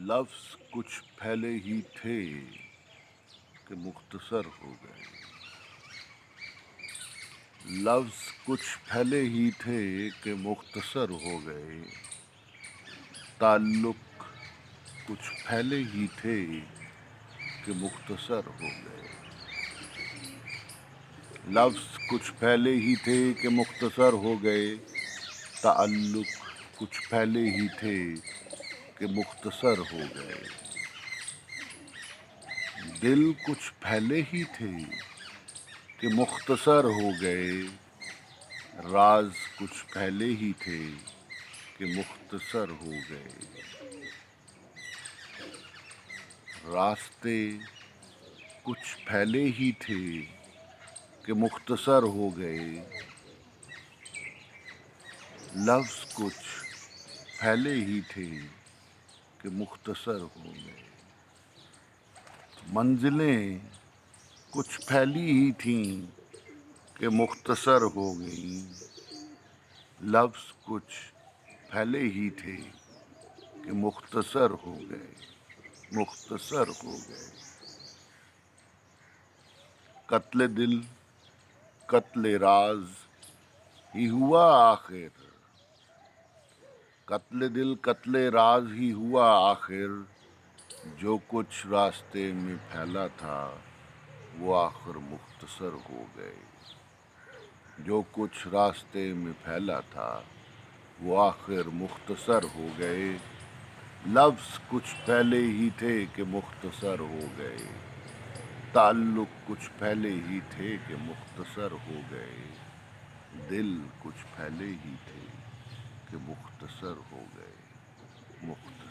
لفظ کچھ پھیلے ہی تھے کہ مختصر ہو گئے، لفظ کچھ پھیلے ہی تھے کہ مختصر ہو گئے، تعلق کچھ پھیلے ہی تھے کہ مختصر ہو گئے، لفظ کچھ پھیلے ہی تھے کہ مختصر ہو گئے، تعلق کچھ پھیلے ہی تھے کہ مختصر ہو گئے، دل کچھ پھیلے ہی تھے کہ مختصر ہو گئے، راز کچھ پھیلے ہی تھے کہ مختصر ہو گئے، راستے کچھ پھیلے ہی تھے کہ مختصر ہو گئے، لفظ کچھ پھیلے ہی تھے کہ مختصر ہو گئے، منزلیں کچھ پھیلی ہی تھیں کہ مختصر ہو گئیں، لفظ کچھ پھیلے ہی تھے کہ مختصر ہو گئے، مختصر ہو گئے، قتل دل قتل راز ہی ہوا آخر، قتل دل قتل راز ہی ہوا آخر، جو کچھ راستے میں پھیلا تھا وہ آخر مختصر ہو گئے، جو کچھ راستے میں پھیلا تھا وہ آخر مختصر ہو گئے، لفظ کچھ پھیلے ہی تھے کہ مختصر ہو گئے، تعلق کچھ پھیلے ہی تھے کہ مختصر ہو گئے، دل کچھ پھیلے ہی تھے کہ مختصر ہو گئے، مختصر